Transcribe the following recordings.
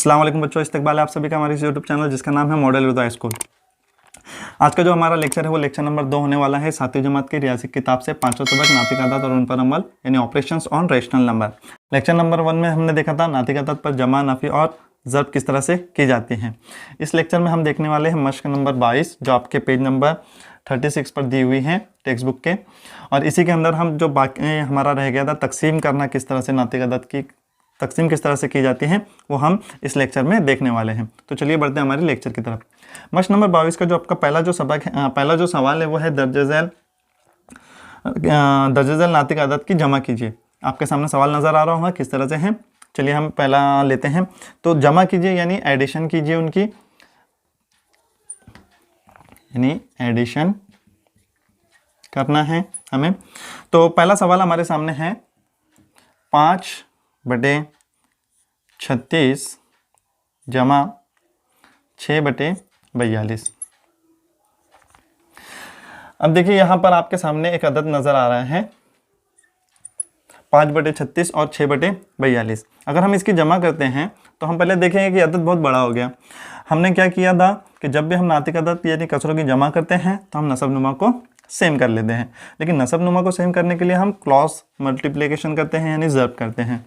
अस्सलाम वालेकुम बच्चों, इस्तकबाल है आप सभी का हमारे इस यूट्यूब चैनल जिसका नाम है मॉडल उर्दू स्कूल। आज का जो हमारा लेक्चर है वो लेक्चर नंबर 2 होने वाला है 7वीं जमात की रियाजी किताब से 5वां सबक नातिक अदद और उन पर अमल यानी operations on rational number. Lecture number 1 में हमने देखा था नातिक अदद पर जमा, नफ़ी और ज़र्ब किस तरह से की जाती हैं। इस लेक्चर में हम देखने वाले हैं मश्क नंबर 22 जो आपके पेज नंबर 36 पर दी हुई है टेक्स्ट बुक के, और इसी के अंदर हम जो बाकी हमारा रह गया था तकसीम करना, किस तरह से नातिक अदद की तकसीम किस तरह से की जाती है वो हम इस लेक्चर में देखने वाले हैं। तो चलिए बढ़ते हैं हमारे लेक्चर की तरफ। मश्क नंबर 22 का जो आपका पहला जो सबक है, पहला जो सवाल है वो है दर्जे झैल नातिक अदद की जमा कीजिए। आपके सामने सवाल नज़र आ रहा होगा किस तरह से है। चलिए हम पहला लेते हैं। तो जमा कीजिए यानी एडिशन कीजिए उनकी, यानी एडिशन करना है हमें। तो पहला सवाल हमारे सामने है 5/36 जमा 6/42। अब देखिए यहाँ पर आपके सामने एक अदद नज़र आ रहा है 5/36 और 6/42। अगर हम इसकी जमा करते हैं तो हम पहले देखेंगे कि अदद बहुत बड़ा हो गया। हमने क्या किया था कि जब भी हम नातिक अदद यानी कसरों की जमा करते हैं तो हम नसब नुमा को सेम कर लेते हैं, लेकिन नसब नुमा को सेम करने के लिए हम क्रॉस मल्टीप्लिकेशन करते हैं यानी ज़र्ब करते हैं।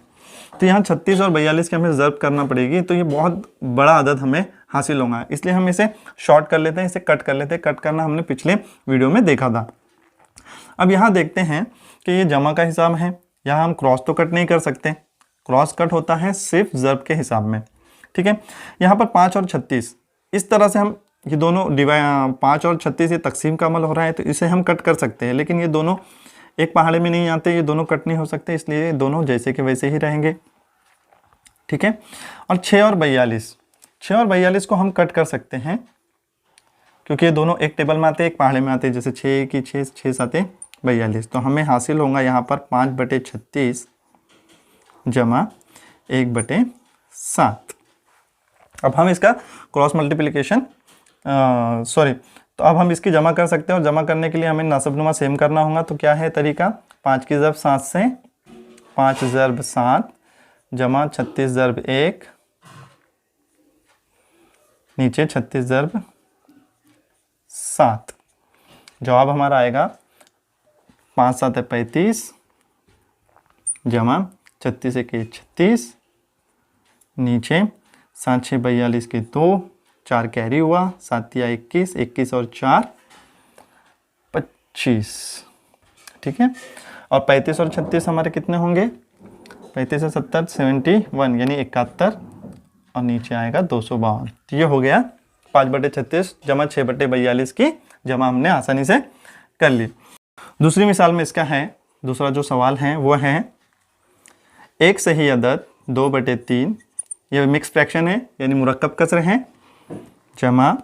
तो यहाँ 36 और 42 की हमें ज़र्ब करना पड़ेगी, तो ये बहुत बड़ा अदद हमें हासिल होगा, इसलिए हम इसे शॉर्ट कर लेते हैं, इसे कट कर लेते हैं। कट करना हमने पिछले वीडियो में देखा था। अब यहाँ देखते हैं कि ये जमा का हिसाब है, यहाँ हम क्रॉस तो कट नहीं कर सकते, क्रॉस कट होता है सिर्फ ज़र्ब के हिसाब में, ठीक है। यहाँ पर 5 और 36 इस तरह से हम ये दोनों 5 और 36 ये तकसीम का अमल हो रहा है, तो इसे हम कट कर सकते हैं, लेकिन ये दोनों एक पहाड़े में नहीं आते, ये दोनों कट नहीं हो सकते, इसलिए ये दोनों जैसे के वैसे ही रहेंगे, ठीक है। और 6 और 42 को हम कट कर सकते हैं क्योंकि ये दोनों एक टेबल में आते हैं, एक पहाड़े में आते हैं। जैसे 6 की 6 7 42, तो हमें हासिल होगा यहाँ पर 5/36 जमा 1/7। अब हम इसका क्रॉस मल्टीप्लिकेशन तो अब हम इसकी जमा कर सकते हैं, और जमा करने के लिए हमें नसबनुमा सेम करना होगा। तो क्या है तरीका, 5 की ज़र्ब 7 से 5 ज़र्ब 7 जमा 36 ज़र्ब 1 नीचे 36 ज़र्ब 7। जवाब हमारा आएगा 5 7 35 जमा 36 1 36 नीचे 7 6 42 के 2, 4 कैरी हुआ, 7 या 21, 21 और 4 25, ठीक है। और 35 और 36 हमारे कितने होंगे, 35 से 70 71 यानी 71, और नीचे आएगा 252। तो ये हो गया 5/36 जमा 6/42 की जमा हमने आसानी से कर ली। दूसरी मिसाल में इसका है, दूसरा जो सवाल है वो है एक सही अदद 2/3, ये मिक्स फ्रैक्शन है यानी मुरक्कब कसर है, जमा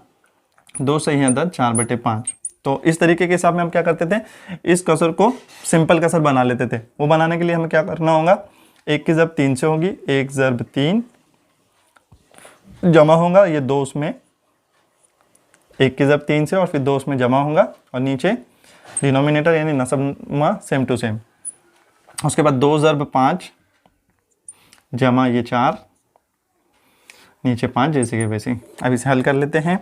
2 सही अदद 4/5। तो इस तरीके के हिसाब में हम क्या करते थे, इस कसर को सिंपल कसर बना लेते थे। वो बनाने के लिए हमें क्या करना होगा, 1 की ज़र्ब 3 से होगी, 1 ज़र्ब 3 जमा होगा, ये 2 उसमें 1 की ज़र्ब 3 से और फिर 2 उसमें जमा होगा, और नीचे डिनोमिनेटर यानी नसबनुमा सेम टू सेम। उसके बाद 2 ज़र्ब 5 जमा ये 4 नीचे 5 जैसे कि वैसे। अब इसे हल कर लेते हैं,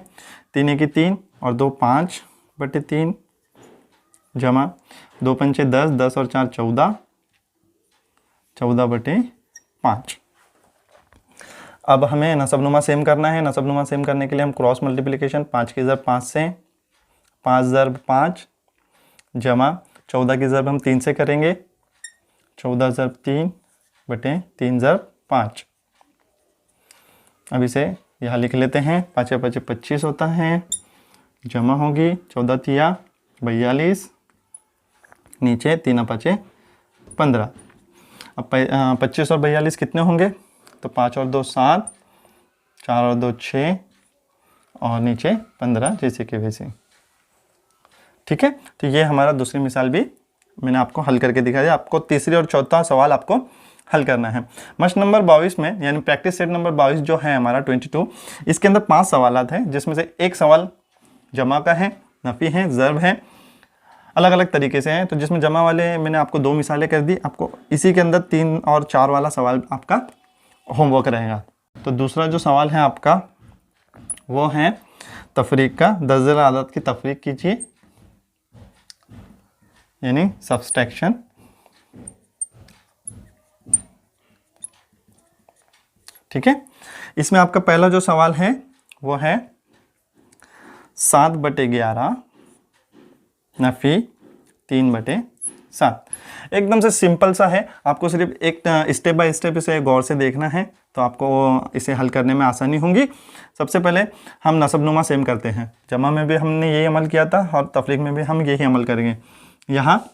3 1 3 और 2 5/3 जमा 2 5 10 10 और 4 14 14/5। अब हमें नसबनुमा सेम करना है। नसबनुमा सेम करने के लिए हम क्रॉस मल्टीप्लिकेशन 5 की ज़र्ब 5 से 5 ज़र्ब 5 जमा 14 की ज़र्ब हम 3 से करेंगे, 14 ज़र्ब 3/3 ज़र्ब 5। अब इसे यहाँ लिख लेते हैं, 5 5 25 होता है, जमा होगी 14 तिया 42 नीचे 3 5 15। अब 25 और 42 कितने होंगे, तो 5 और 2 7, 4 और 2 6 और नीचे 15 जैसे कि वैसे, ठीक है। तो ये हमारा दूसरी मिसाल भी मैंने आपको हल करके दिखा दिया। आपको तीसरी और चौथा सवाल आपको हल करना है। मश्क नंबर 22 में यानी प्रैक्टिस सेट नंबर 22 जो है हमारा 22, इसके अंदर 5 सवालात हैं, जिसमें से एक सवाल जमा का है, नफ़ी है, ज़र्ब है, अलग अलग तरीके से हैं। तो जिसमें जमा वाले मैंने आपको 2 मिसालें कर दी, आपको इसी के अंदर 3 और 4 वाला सवाल आपका होमवर्क रहेगा। तो दूसरा जो सवाल है आपका वो है तफरीक का। 10 ज़र आदत की तफरीक कीजिए, यानी सब्सट्रैक्शन। ठीक है, इसमें आपका पहला जो सवाल है वो है 7/11 नफी 3/7। एकदम से सिंपल सा है, आपको सिर्फ एक स्टेप बाय स्टेप इसे गौर से देखना है तो आपको इसे हल करने में आसानी होगी। सबसे पहले हम नसबनुमा सेम करते हैं, जमा में भी हमने यही अमल किया था और तफरीक में भी हम यही अमल करेंगे। यहाँ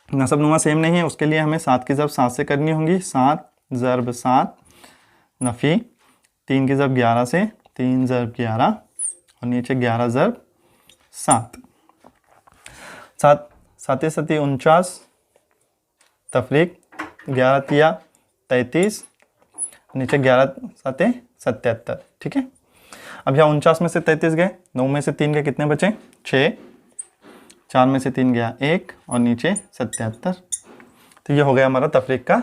नसबनुमा सेम नहीं है, उसके लिए हमें 7 की ज़रब 7 से करनी होगी। 7 ज़रब 7 नफ़ी 3 की ज़रब 11 से, 3 ज़रब 11 और नीचे 11 ज़रब 7। 7 7 7 49 तफरीक 11 तिया 33, नीचे 11 7 77। ठीक है, अब यहाँ 49 में से 33 गए, 9 में से 3 गए, कितने बचे? 6, 4 में से 3 गया 1 और नीचे 77। तो ये हो गया हमारा तफरीक का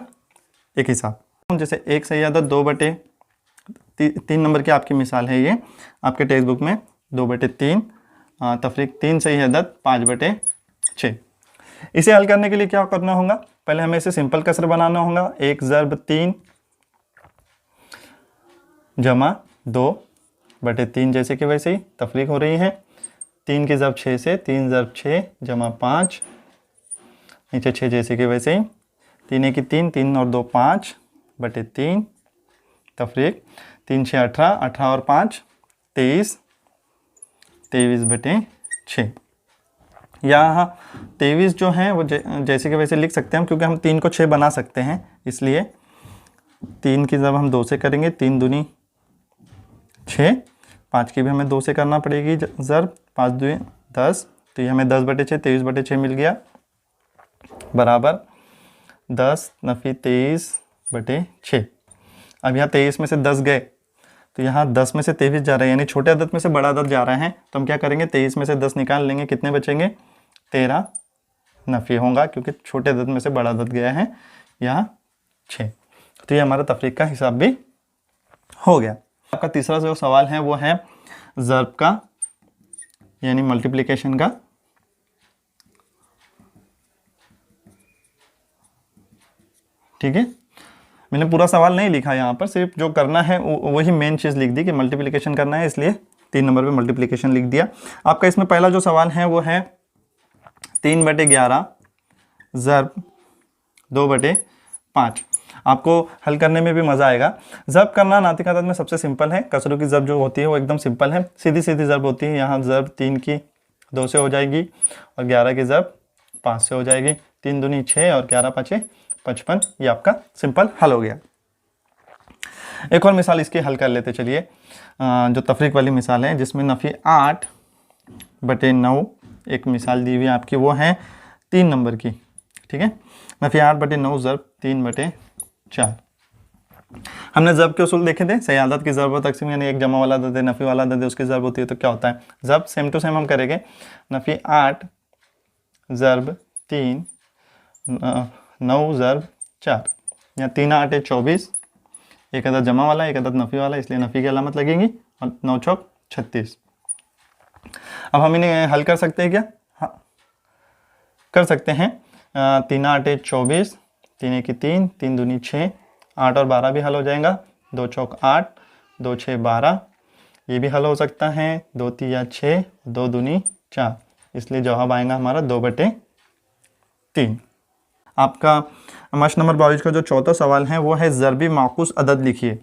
एक हिसाब। जैसे एक सही आदत 2/3 नंबर की आपकी मिसाल है ये आपके टेक्स्ट बुक में 2/3 तफरीक 3 सही आदत 5/6। इसे हल करने के लिए क्या करना होगा? पहले हमें इसे सिंपल कसर बनाना होगा। 1 ज़रब 3 जमा 2/3 जैसे कि वैसे ही तफरीक हो रही है। 3 की ज़रब 6 से, 3 ज़रब 6 जमा 5 नीचे 6 जैसे कि वैसे ही। 3 1 3, 3 और 2 5/3 तफरीक 3 6 18, 18 और 5 23, 23/6। यहाँ 23 जो है वो जैसे कि वैसे लिख सकते हैं हम, क्योंकि हम 3 को 6 बना सकते हैं, इसलिए 3 की ज़रब हम 2 से करेंगे। 3 दूनी 6, 5 की भी हमें 2 से करना पड़ेगी ज़रब, 5 दूनी 10, तो ये हमें 10/6 23/6 मिल गया, बराबर 10 नफ़ी 23/6। अब यहाँ 23 में से 10 गए तो यहाँ 10 में से 23 जा रहा है, यानी छोटे अदद में से बड़ा अदद जा रहा है, तो हम क्या करेंगे? 23 में से 10 निकाल लेंगे, कितने बचेंगे? 13 नफ़ी होगा, क्योंकि छोटे अदद में से बड़ा अदद गया है यहाँ 6। तो ये हमारा तफरीक का हिसाब भी हो गया। आपका तीसरा जो सवाल है वो है ज़रब का, यानी मल्टीप्लिकेशन का। ठीक है, मैंने पूरा सवाल नहीं लिखा यहाँ पर, सिर्फ जो करना है वही मेन चीज़ लिख दी कि मल्टीप्लिकेशन करना है, इसलिए 3 नंबर पे मल्टीप्लिकेशन लिख दिया। आपका इसमें पहला जो सवाल है वो है 3/11 ज़रब 2/5। आपको हल करने में भी मज़ा आएगा। ज़रब करना नातिक अदद में सबसे सिंपल है, कसरों की ज़रब जो होती है वो एकदम सिंपल है, सीधी सीधी ज़रब होती है। यहाँ ज़रब 3 की 2 से हो जाएगी और 11 की ज़रब 5 से हो जाएगी। 3 दूनी 6 और 11 5 55, ये आपका सिंपल हल हो गया। एक और मिसाल इसकी हल कर लेते चलिए, जो तफरीक वाली मिसाल है, जिसमें नफ़ी 8/9 एक मिसाल दी हुई है आपकी, वो है 3 नंबर की। ठीक है, नफ़ी 8/9 ज़रब 3/4। हमने ज़रब के उसूल देखे थे, सही आदत की ज़रब तकसीम, यानी एक जमा वाला अदद है, नफ़ी वाला अदद है, उसकी ज़रब होती है, तो क्या होता है? ज़रब सेम टू सेम हम करेंगे। नफ़ी 8 ज़रब 3 9 ज़रब 4, या 3 8 24, एक अदद जमा वाला एक अदद नफ़ी वाला, इसलिए नफ़ी की अलामत लगेगी, और 9 चौक 36। अब हम इन्हें हल कर सकते हैं क्या? हाँ, कर सकते हैं। 3 8 24, 3 1 3, 3 दूनी 6, 8 और 12 भी हल हो जाएगा। 2 चौक 8, 2 6 12, ये भी हल हो सकता है। 2 3 6, 2 दूनी 4, इसलिए जवाब आएगा हमारा 2/3। आपका मश नंबर 22 का जो चौथा सवाल है वो है ज़रबी माकूस अदद लिखिए।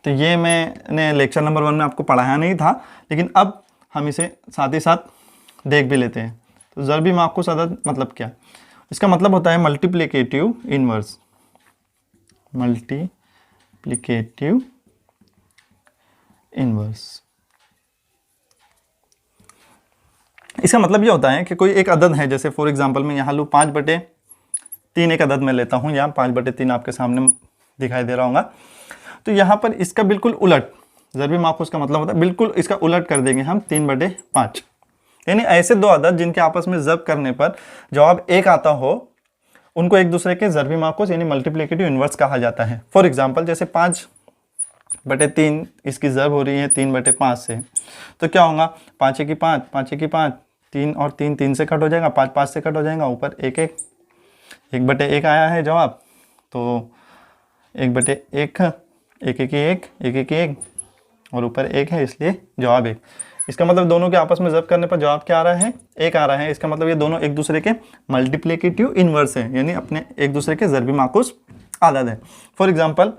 तो ये मैंने लेक्चर नंबर 1 में आपको पढ़ाया नहीं था, लेकिन अब हम इसे साथ ही साथ देख भी लेते हैं। तो ज़रबी माकूस अदद मतलब क्या? इसका मतलब होता है मल्टीप्लिकेटिव इनवर्स। मल्टीप्लिकेटिव इनवर्स, इसका मतलब ये होता है कि कोई एक अदद है, जैसे फॉर एग्जांपल मैं यहाँ लूँ 5/3 एक अदद में लेता हूँ, यहाँ 5/3 आपके सामने दिखाई दे रहा होगा। तो यहाँ पर इसका बिल्कुल उलट, ज़रबी माकूस का मतलब होता है बिल्कुल इसका उलट कर देंगे हम 3/5। यानी ऐसे दो अदद जिनके आपस में ज़रब करने पर जवाब एक आता हो, उनको एक दूसरे के ज़रबी माकूस यानी मल्टीप्लिकेटिव इनवर्स कहा जाता है। फॉर एग्जाम्पल जैसे 5 बटे 3 इसकी ज़रब हो रही है 3/5 से, तो क्या होगा 5 की 5, 5 की 5, 3 और 3, 3 से कट हो जाएगा, 5 5 से कट हो जाएगा, ऊपर 1 1, 1/1 आया है जवाब। तो 1/1, 1 1 1, 1 1 1 और ऊपर 1 है, इसलिए जवाब 1। इसका मतलब दोनों के आपस में ज़रब करने पर जवाब क्या आ रहा है, 1 आ रहा है। इसका मतलब ये दोनों एक दूसरे के मल्टीप्लिकेटिव इन्वर्स हैं, यानी अपने एक दूसरे के ज़रबी माकूस आदद है। फॉर एग्जांपल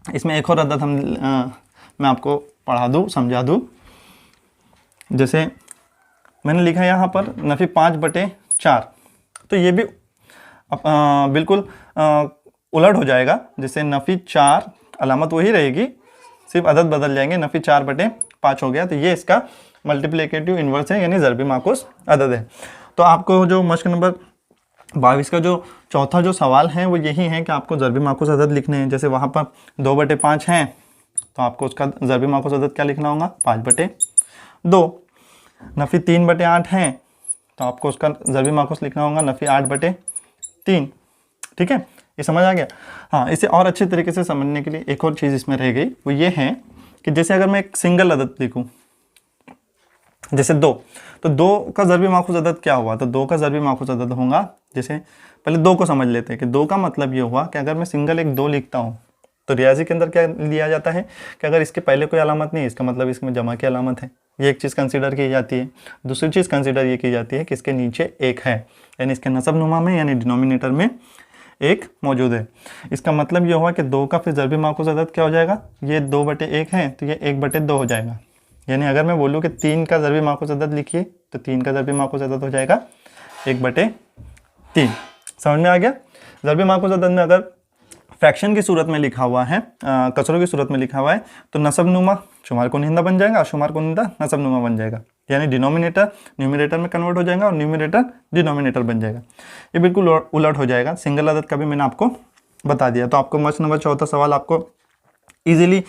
इसमें एक और अदद मैं आपको पढ़ा दूँ, समझा दूँ। जैसे मैंने लिखा है यहाँ पर नफ़ी 5/4, तो ये भी बिल्कुल उलट हो जाएगा। जैसे नफ़ी 4 अलामत वही रहेगी, सिर्फ अदद बदल जाएंगे, नफ़ी 4/5 हो गया, तो ये इसका मल्टीप्लिकेटिव इन्वर्स है, यानी ज़रबी माकूस अदद है। तो आपको जो मश्क नंबर 22 का जो चौथा जो सवाल है वो यही है कि आपको ज़रबी माकूस अदद लिखने हैं। जैसे वहाँ पर 2/5 हैं, तो आपको उसका ज़रबी माकूस अदद क्या लिखना होगा, 5/2। नफ़ी 3/8 हैं, तो आपको उसका ज़रबी माकूस लिखना होगा नफ़ी 8/3। ठीक है, ये समझ आ गया। हाँ, इसे और अच्छे तरीके से समझने के लिए एक और चीज़ इसमें रह गई, वो ये है कि जैसे अगर मैं एक सिंगल अदद लिखूँ, जैसे 2, तो 2 का ज़रबी माखूज़ अदद क्या हुआ, तो 2 का ज़रबी माखूज़ अदद होगा। जैसे पहले 2 को समझ लेते हैं कि 2 का मतलब ये हुआ कि अगर मैं सिंगल एक 2 लिखता हूँ तो रियाजी के अंदर क्या लिया जाता है कि अगर इसके पहले कोई अलामत नहीं है, इसका मतलब इसमें जमा की अलामत है। ये एक चीज़ कंसीडर की जाती है। दूसरी चीज़ कंसीडर ये की जाती है कि इसके नीचे 1 है, यानी इसके नसब नुमा में यानी डिनोमिनेटर में 1 मौजूद है। इसका मतलब ये हुआ कि 2 का फिर ज़रबी माखूज़ अदद क्या हो जाएगा, ये 2/1 है, तो ये 1/2 हो जाएगा। यानी अगर मैं बोलूँ कि 3 का ज़रबी माखूज़ अदद लिखिए, तो 3 का ज़रबी माखूज़ अदद हो जाएगा 1/3। समझ में आ गया। ज़रबी माखूज़ अदद में अगर फ्रैक्शन की सूरत में लिखा हुआ है, कसरों की सूरत में लिखा हुआ है, तो नसब नुमा शुमार कुनिंदा बन जाएगा और शुमार कुनिंदा नसब नुमा बन जाएगा। यानी डिनोमिनेटर न्यूमरेटर में कन्वर्ट हो जाएगा और न्यूमरेटर डिनोमिनेटर बन जाएगा। ये बिल्कुल उलट हो जाएगा। सिंगल अदद का भी मैंने आपको बता दिया। तो आपको मश्क नंबर 14 सवाल आपको ईजिली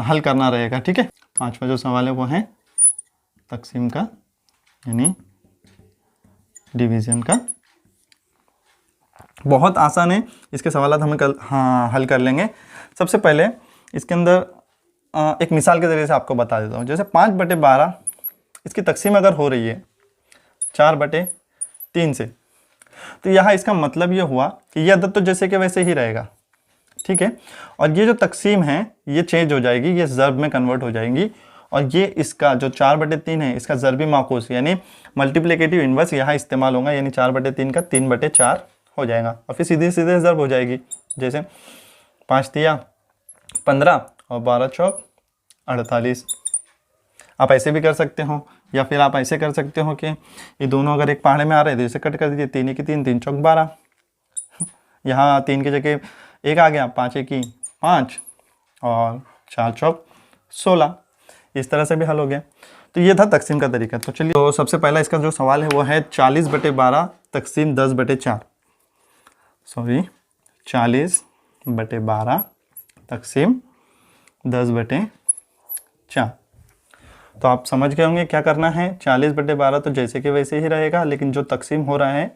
हल करना रहेगा। ठीक है, 5वां जो सवाल है वो है तकसीम का, यानी डिवीज़न का। बहुत आसान है, इसके सवाल हम कल हल कर लेंगे। सबसे पहले इसके अंदर एक मिसाल के ज़रिए से आपको बता देता हूँ। जैसे 5/12 इसकी तकसीम अगर हो रही है 4/3 से, तो यहाँ इसका मतलब ये हुआ कि ये अदद तो जैसे कि वैसे ही रहेगा। ठीक है, और ये जो तकसीम है ये चेंज हो जाएगी, ये ज़रब में कन्वर्ट हो जाएंगी, और ये इसका जो 4/3 है इसका ज़रबी माकूस यानी मल्टीप्लिकेटिव इन्वर्स यहाँ इस्तेमाल होगा, यानी 4/3 का 3/4 हो जाएगा, और फिर सीधे सीधे ज़रब हो जाएगी। जैसे 5 तिया 15 और 12 चौक 48। आप ऐसे भी कर सकते हो, या फिर आप ऐसे कर सकते हो कि ये दोनों अगर एक पहाड़े में आ रहे हैं तो इसे कट कर दीजिए, 3 की 3, 3 चौक 12। यहाँ 3 की जगह 1 आ गया, 5 की 5 और 4 चौक 16। इस तरह से भी हल हो गया। तो ये था तकसीम का तरीका। तो चलिए, तो सबसे पहला इसका जो सवाल है वो है 40/12 तकसीम 10/4। सॉरी, 40/12 तकसीम 10/4। तो आप समझ गए होंगे क्या करना है। 40/12 तो जैसे कि वैसे ही रहेगा, लेकिन जो तकसीम हो रहा है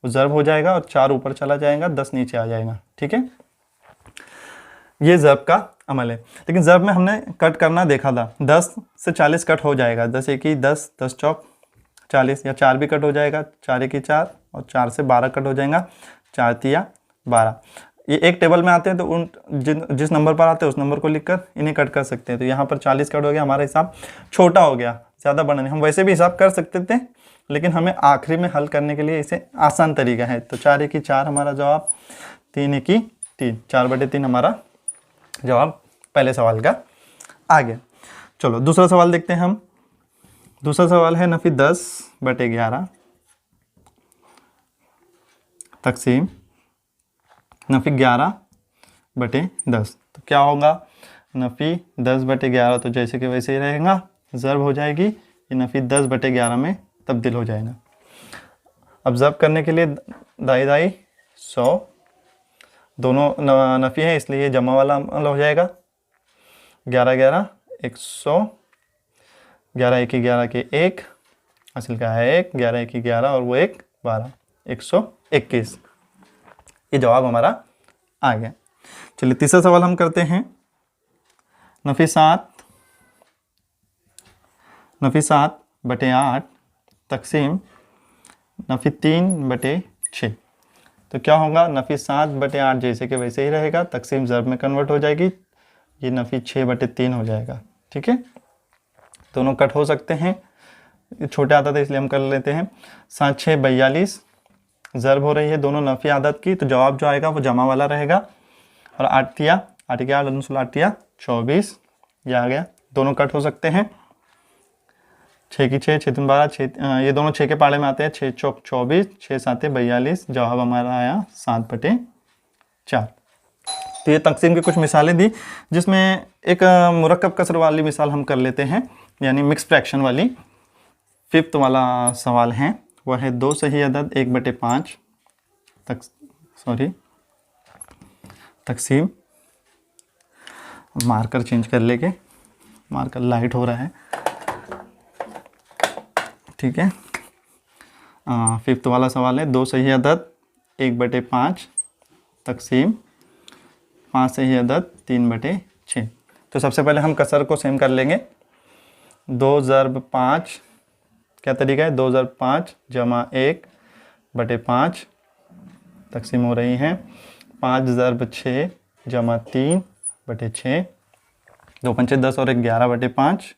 वो ज़रब हो जाएगा और 4 ऊपर चला जाएगा, 10 नीचे आ जाएगा। ठीक है, ये ज़रब का अमल है। लेकिन ज़रब में हमने कट करना देखा था, 10 से 40 कट हो जाएगा, 10 एकी 10, 10 चौक 40, या 4 भी कट हो जाएगा, 4 एकी 4 और 4 से 12 कट हो जाएगा, 4 तिया 12। ये एक टेबल में आते हैं तो उन जिस नंबर पर आते हैं उस नंबर को लिखकर इन्हें कट कर सकते हैं। तो यहाँ पर 40 कट हो गया, हमारा हिसाब छोटा हो गया, ज़्यादा बड़ा नहीं। हम वैसे भी हिसाब कर सकते थे, लेकिन हमें आखिरी में हल करने के लिए इसे आसान तरीका है। तो 4 एकी 4 हमारा जवाब, 3 एकी 3, 4/3 हमारा जवाब पहले सवाल का आ गया। चलो दूसरा सवाल देखते हैं हम। दूसरा सवाल है नफ़ी 10/11 तकसीम नफ़ी 11/10। तो क्या होगा, नफ़ी 10/11 तो जैसे कि वैसे ही रहेगा, ज़रब हो जाएगी, ये नफ़ी 10/11 में तब्दील हो जाएगा। अब ज़रब करने के लिए दाई दाई 100, दोनों नफ़ी है इसलिए ये जमा वाला अमल हो जाएगा। 11 11 100, 11 एकी 11 के 1, हासिल का है 1, 11 एकी 11 और वो 1 12, 121। ये जवाब हमारा आ गया। चलिए तीसरा सवाल हम करते हैं। नफ़ी 7/8 तकसीम नफ़ी 3/6। तो क्या होगा, नफ़ी 7/8 जैसे कि वैसे ही रहेगा, तकसीम ज़र्ब में कन्वर्ट हो जाएगी, ये नफ़ी 6/3 हो जाएगा। ठीक है, दोनों कट हो सकते हैं, छोटे आदत है इसलिए हम कर लेते हैं। 7×6 = 42 ज़र्ब हो रही है दोनों नफ़ी आदत की, तो जवाब जो आएगा वो जमा वाला रहेगा। और 8 के 8 24 ये आ गया, दोनों कट हो सकते हैं। 6 की 6 6 3 12 ये दोनों 6 के पाड़े में आते हैं, 6 चौक 24 6 7 42, जवाब हमारा आया 7/4। तो ये तकसीम की कुछ मिसालें दी, जिसमें एक मुरक्कब कसर वाली मिसाल हम कर लेते हैं, यानी मिक्स फ्रैक्शन वाली। 5th वाला सवाल है, वह है 2 सही अदद 1/5 तकसीम, मार्कर चेंज कर लेंगे, मार्कर लाइट हो रहा है। ठीक है, 5th वाला सवाल है 2 सही अदद 1/5 तकसीम 5 सही अदद 3/6। तो सबसे पहले हम कसर को सेम कर लेंगे। 2 ज़र्ब 5 क्या तरीका है, 2 ज़र्ब 5 जमा 1/5 तकसीम हो रही है। 5 ज़र्ब 6 जमा 3/6, 2 पंचे 10 और 1 11/5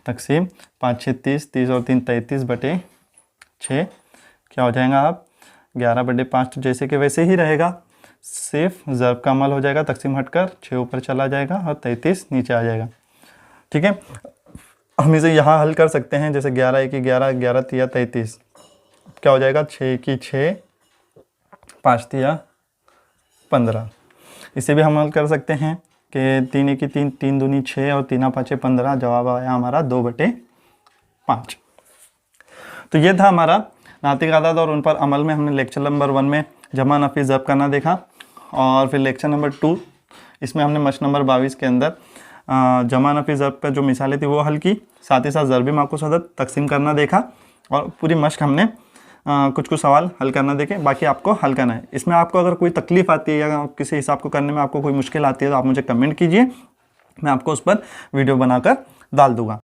तकसीम 5 6 30, 30 और 3 33/6। क्या हो जाएगा आप, 11/5 तो जैसे कि वैसे ही रहेगा, सिर्फ ज़र्ब का अमल हो जाएगा, तकसीम हटकर 6 ऊपर चला जाएगा और 33 नीचे आ जाएगा। ठीक है, हम इसे यहाँ हल कर सकते हैं, जैसे 11 1 11 11 3 33, क्या हो जाएगा 6 की 6 5 3 15। इसे भी हम हल कर सकते हैं कि 3 1 3 3 दूनी 6 और 3 5 15, जवाब आया हमारा 2/5। तो ये था हमारा नातिक आदत और उन पर अमल में हमने लेक्चर नंबर 1 में जमा नफ़ी ज़र्ब करना देखा, और फिर लेक्चर नंबर 2 इसमें हमने मश्क नंबर 22 के अंदर जमा नफ़ी ज़र्ब का जो मिसालें थी वो हल की, साथ ही साथ ज़र्बी माकूस अदद तकसीम करना देखा, और पूरी मश्क हमने कुछ सवाल हल करना देखे, बाकी आपको हल करना है। इसमें आपको अगर कोई तकलीफ़ आती है या किसी हिसाब को करने में आपको कोई मुश्किल आती है तो आप मुझे कमेंट कीजिए, मैं आपको उस पर वीडियो बनाकर डाल दूँगा।